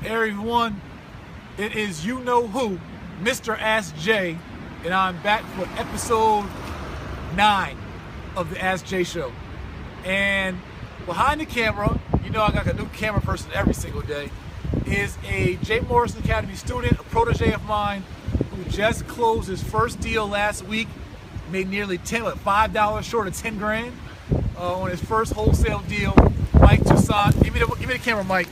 Hey everyone, it is you know who, Mr. Ask Jay, and I'm back for episode 9 of the Ask Jay show. And behind the camera, you know I got a new camera person every single day, is a J. Morrison Academy student, a protege of mine, who just closed his first deal last week, made nearly $5 short of 10 grand on his first wholesale deal. Mike Toussaint, give me the camera, Mike.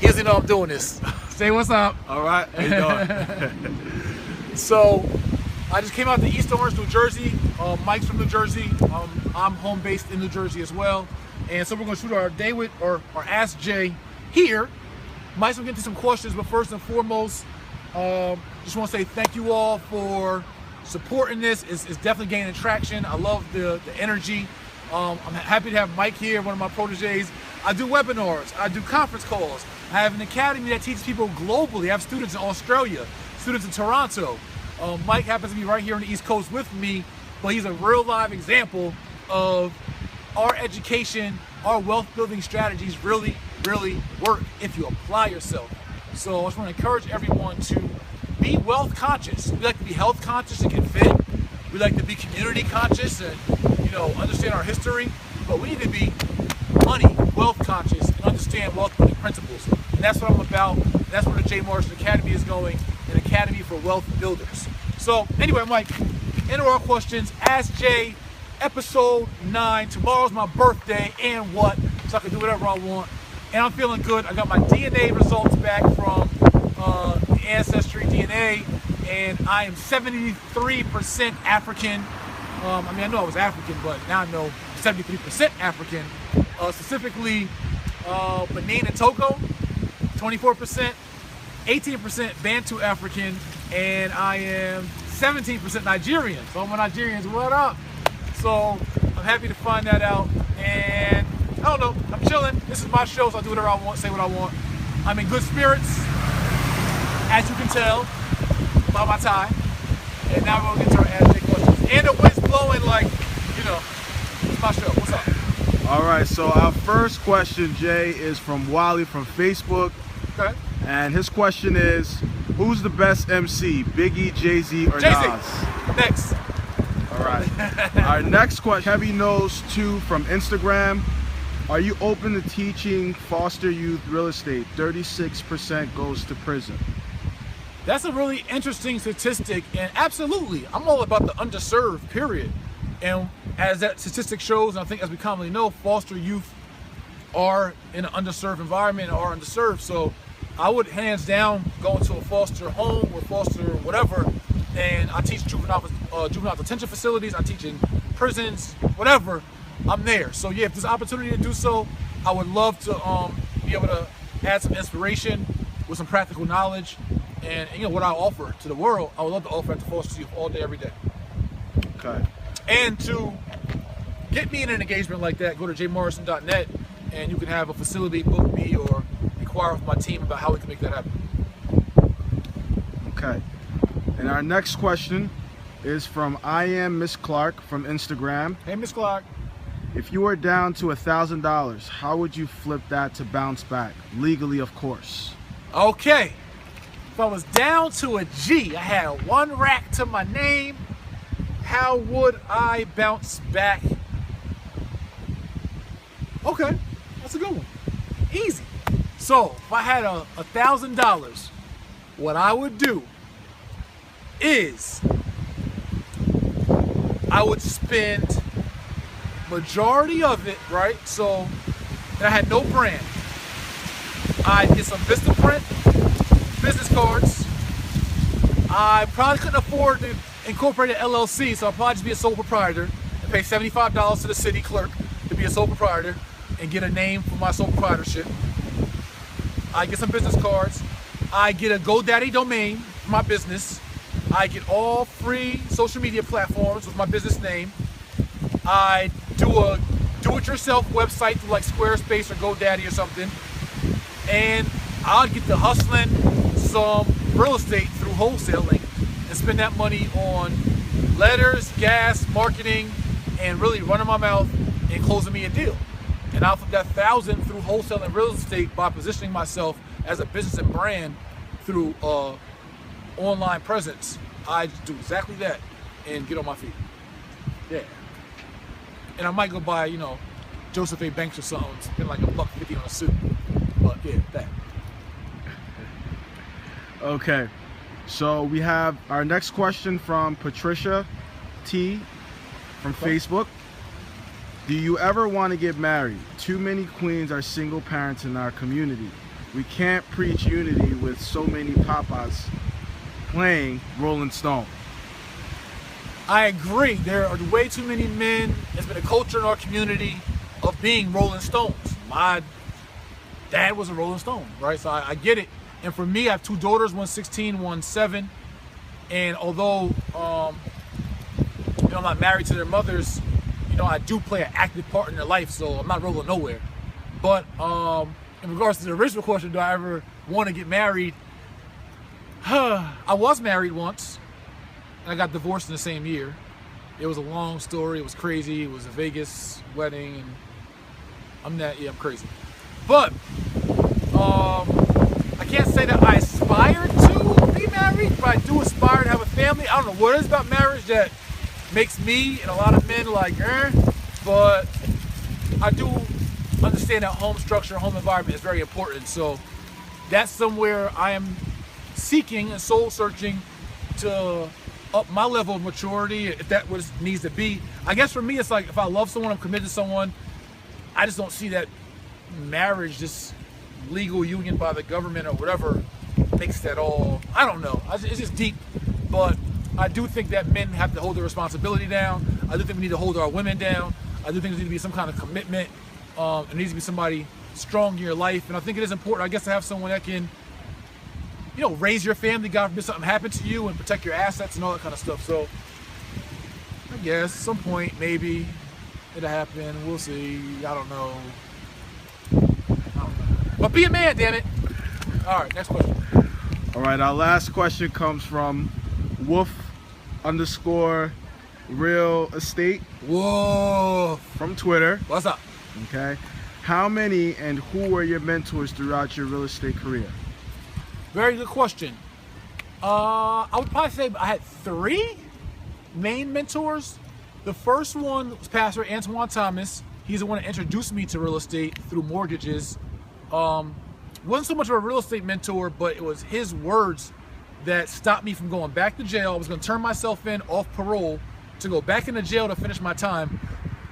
He doesn't know I'm doing this. Say what's up. All right, how you doing? So, I just came out to East Orange, New Jersey. Mike's from New Jersey. I'm home based in New Jersey as well. And so we're gonna shoot our day with, or Ask Jay here. Mike's gonna get to some questions, but first and foremost, just wanna say thank you all for supporting this. It's definitely gaining traction. I love the energy. I'm happy to have Mike here, one of my proteges. I do webinars, I do conference calls. I have an academy that teaches people globally. I have students in Australia, students in Toronto. Mike happens to be right here on the East Coast with me, but he's a real live example of our education, our wealth building strategies really work if you apply yourself. So I just want to encourage everyone to be wealth conscious. We like to be health conscious and get fit. We like to be community conscious and understand our history, but we need to be money, wealth conscious, and understand wealth building principles. And that's what I'm about. That's where the J. Morrison Academy is going, an academy for wealth builders. So anyway, Mike, into our questions. Ask Jay, episode 9. Tomorrow's my birthday, and what? So I can do whatever I want. And I'm feeling good. I got my DNA results back from the Ancestry DNA, and I am 73% African. I know I was African, but now I know 73% African. Specifically, Benin and Togo, 24%, 18% Bantu African, and I am 17% Nigerian. So my Nigerians, what up? So I'm happy to find that out, and I don't know, I'm chilling. This is my show, so I do whatever I want, say what I want. I'm in good spirits, as you can tell by my tie. And now we're gonna get to our Ask Jay questions. And the wind's blowing like, it's my show. What's up? All right, so our first question, Jay, is from Wally from Facebook. Okay. And his question is, who's the best MC, Biggie, Jay-Z, or Jay-Z. Nas? Next. All right. Our next question, Heavy Nose 2 from Instagram. Are you open to teaching foster youth real estate? 36% goes to prison. That's a really interesting statistic, and absolutely, I'm all about the underserved, period. And as that statistic shows, and I think as we commonly know, foster youth are in an underserved environment, are underserved. So I would hands down go into a foster home or foster whatever, and I teach juvenile detention facilities, I teach in prisons, whatever, I'm there. So yeah, if there's an opportunity to do so, I would love to be able to add some inspiration with some practical knowledge. And what I offer to the world, I would love to offer at the foster youth all day, every day. Okay. And to get me in an engagement like that, go to jmorrison.net, and you can have a facility book me or inquire with my team about how we can make that happen. Okay. And our next question is from I Am Miss Clark from Instagram. Hey, Miss Clark. If you were down to $1,000, how would you flip that to bounce back? Legally, of course. Okay. If I was down to a G, I had 1 rack to my name, how would I bounce back? Okay, that's a good one. Easy. So, if I had $1,000, what I would do is I would spend majority of it, right? So, and I had no brand. I'd get some Vistaprint business cards. I probably couldn't afford to incorporate an LLC, so I'll probably just be a sole proprietor and pay $75 to the city clerk to be a sole proprietor and get a name for my sole proprietorship. I get some business cards. I get a GoDaddy domain for my business. I get all free social media platforms with my business name. I do a do-it-yourself website through like Squarespace or GoDaddy or something. And I'll get to hustling some real estate through wholesaling and spend that money on letters, gas, marketing, and really running my mouth and closing me a deal. and I'll flip that 1,000 through wholesaling real estate by positioning myself as a business and brand through online presence. I just do exactly that and get on my feet. Yeah. And I might go buy, you know, Joseph A. Banks or something, spend like $150 on a suit. But yeah, that. Okay, so we have our next question from Patricia T from Facebook. Do you ever want to get married? Too many queens are single parents in our community. We can't preach unity with so many papas playing Rolling Stone. I agree. There are way too many men. There's been a culture in our community of being Rolling Stones. My dad was a Rolling Stone, right? So I get it. And for me, I have two daughters, one's 16, one's 7. And although you know, I'm not married to their mothers, you know, I do play an active part in their life, so I'm not rolling nowhere. But in regards to the original question, do I ever want to get married? I was married once, and I got divorced in the same year. It was a long story. It was crazy. It was a Vegas wedding, and I'm crazy. But I can't say that I aspire to be married, but I do aspire to have a family. I don't know what it is about marriage that makes me and a lot of men like, but I do understand that home structure, home environment is very important. So that's somewhere I am seeking and soul searching to up my level of maturity, if that what it needs to be. I guess for me, it's like if I love someone, I'm committed to someone. I just don't see that marriage, this legal union by the government or whatever, makes that all. I don't know. It's just deep, but I do think that men have to hold their responsibility down. I do think we need to hold our women down. I do think there needs to be some kind of commitment. There needs to be somebody strong in your life, and I think it is important, I guess, to have someone that can, you know, raise your family, God forbid something happened to you, and protect your assets and all that kind of stuff. So I guess at some point maybe it'll happen. We'll see. I don't know. But be a man, damn it. All right, next question. All right, our last question comes from Wolf_real estate. Whoa. From Twitter. What's up? Okay. How many and who were your mentors throughout your real estate career? Very good question. I would probably say I had 3 main mentors. The first one was Pastor Antoine Thomas. He's the one that introduced me to real estate through mortgages. Wasn't so much of a real estate mentor, but it was his words that stopped me from going back to jail. I was going to turn myself in off parole to go back into jail to finish my time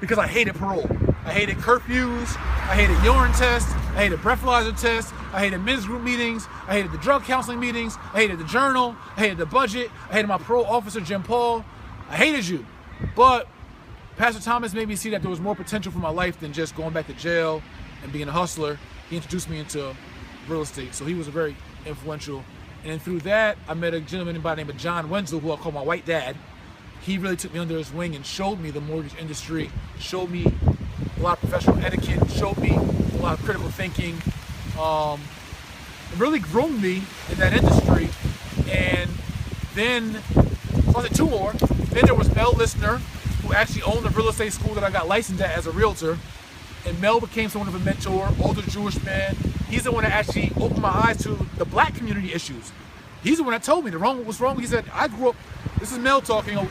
because I hated parole. I hated curfews. I hated urine tests. I hated breathalyzer tests. I hated men's group meetings. I hated the drug counseling meetings. I hated the journal. I hated the budget. I hated my parole officer, Jim Paul. I hated you. But Pastor Thomas made me see that there was more potential for my life than just going back to jail and being a hustler. He introduced me into real estate, so he was a very influential. And then through that, I met a gentleman by the name of John Wenzel, who I call my white dad. He really took me under his wing and showed me the mortgage industry, showed me a lot of professional etiquette, showed me a lot of critical thinking, and really groomed me in that industry. And then, so I said 2 more. Then there was Mel Listener, who actually owned the real estate school that I got licensed at as a realtor. And Mel became someone of a mentor, older Jewish man. He's the one that actually opened my eyes to the black community issues. He's the one that told me what's wrong. He said, I grew up, this is Mel talking, a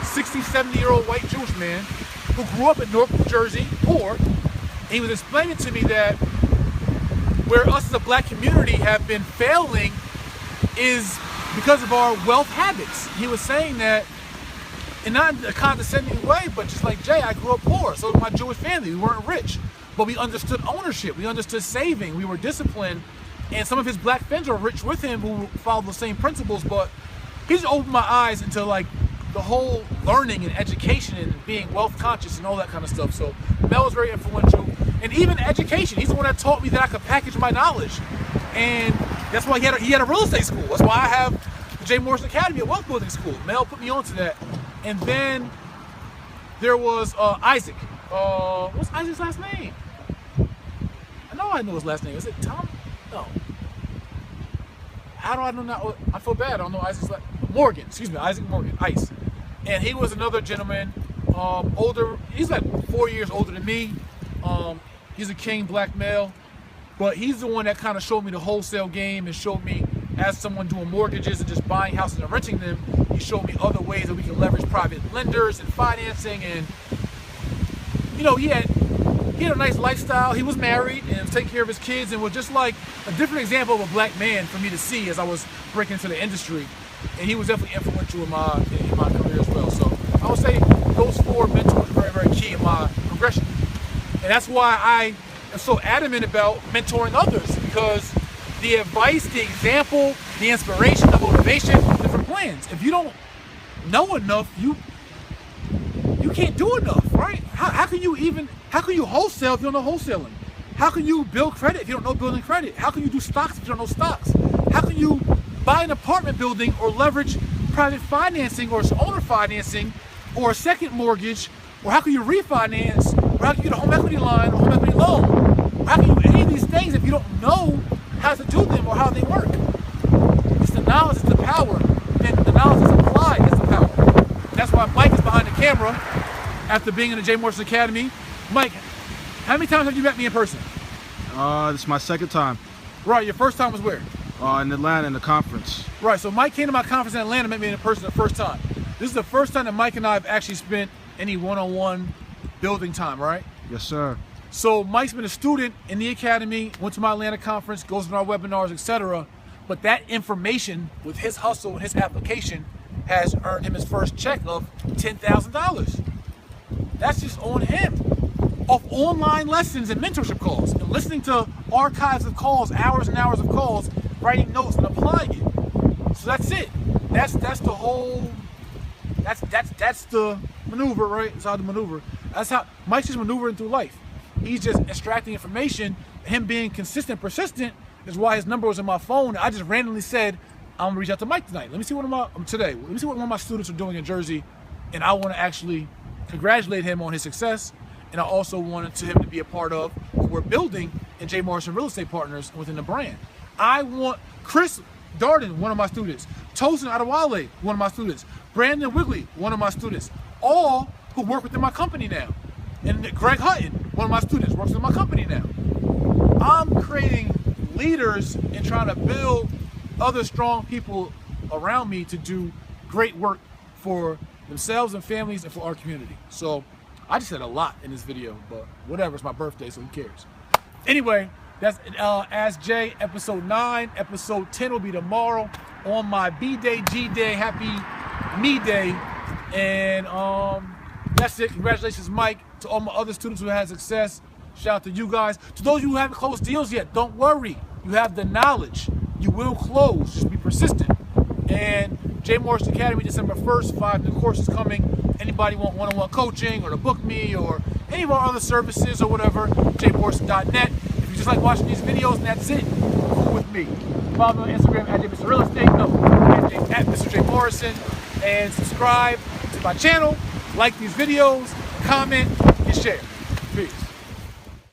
60, 70-year-old white Jewish man who grew up in Newark, New Jersey, poor. And he was explaining to me that where us as a black community have been failing is because of our wealth habits. He was saying that, and not in a condescending way, but just like, Jay, I grew up poor. So did my Jewish family. We weren't rich, but we understood ownership. We understood saving. We were disciplined. And some of his black friends were rich with him who followed the same principles, but he just opened my eyes into like the whole learning and education and being wealth conscious and all that kind of stuff. So Mel was very influential. And even education, he's the one that taught me that I could package my knowledge. And that's why he had a real estate school. That's why I have the J. Morrison Academy, a wealth building school. Mel put me onto that. And then there was Isaac. What's Isaac's last name? I know his last name. Is it Tom? No. How do I know now? I feel bad. I don't know Isaac's last name. Morgan. Excuse me. Isaac Morgan. Ice. And he was another gentleman, older. He's like 4 years older than me. He's a king, black male, but he's the one that kind of showed me the wholesale game and showed me, as someone doing mortgages and just buying houses and renting them, he showed me other ways that we can leverage private lenders and financing. And you know, he had a nice lifestyle. He was married and was taking care of his kids, and was just like a different example of a black man for me to see as I was breaking into the industry. And he was definitely influential in my career as well. So I would say those 4 mentors are very, very key in my progression. And that's why I am so adamant about mentoring others, because the advice, the example, the inspiration, the motivation, different plans. If you don't know enough, you can't do enough, right? How can you wholesale if you don't know wholesaling? How can you build credit if you don't know building credit? How can you do stocks if you don't know stocks? How can you buy an apartment building or leverage private financing or owner financing or a second mortgage? Or how can you refinance? Or how can you get a home equity line or home equity loan? Or how can you do any of these things if you don't know how to do them or how they work? It's the knowledge, it's the power. And the knowledge is applied, it's the power. That's why Mike is behind the camera after being in the J. Morrison Academy. Mike, how many times have you met me in person? This is my 2nd time. Right, your first time was where? In Atlanta, in the conference. Right, so Mike came to my conference in Atlanta, met me in person the first time. This is the first time that Mike and I have actually spent any one-on-one building time, right? Yes, sir. So Mike's been a student in the academy, went to my Atlanta conference, goes to our webinars, etc. But that information with his hustle and his application has earned him his first check of $10,000. That's just on him. Of online lessons and mentorship calls, and listening to archives of calls, hours and hours of calls, writing notes and applying it. So that's it. That's the whole. That's the maneuver, right? It's how to maneuver. That's how Mike's just maneuvering through life. He's just extracting information. Him being consistent, persistent is why his number was in my phone. I just randomly said, I'm gonna reach out to Mike tonight. Let me see what one of my students are doing in Jersey, and I want to actually congratulate him on his success. And I also wanted him to be a part of what we're building in J. Morrison Real Estate Partners within the brand. I want Chris Darden, one of my students, Tosin Adewale, one of my students, Brandon Wigley, one of my students, all who work within my company now. And Greg Hutton, one of my students, works in my company now. I'm creating leaders and trying to build other strong people around me to do great work for themselves and families and for our community. So I just said a lot in this video, but whatever, it's my birthday, so who cares? Anyway, that's Ask Jay, episode 9. Episode 10 will be tomorrow on my B-Day, G-Day, Happy Me Day. And that's it. Congratulations, Mike. To all my other students who had success, shout out to you guys. To those of you who haven't closed deals yet, don't worry. You have the knowledge. You will close. Just be persistent. And J. Morrison Academy, December 1st, 5 new courses coming. Anybody want one-on-one coaching or to book me or any of our other services or whatever, jmorrison.net. If you just like watching these videos and that's it, cool with me. Follow me on Instagram at Mr. Real Estate, at Mr. J. Morrison, and subscribe to my channel, like these videos, comment, and share. Peace.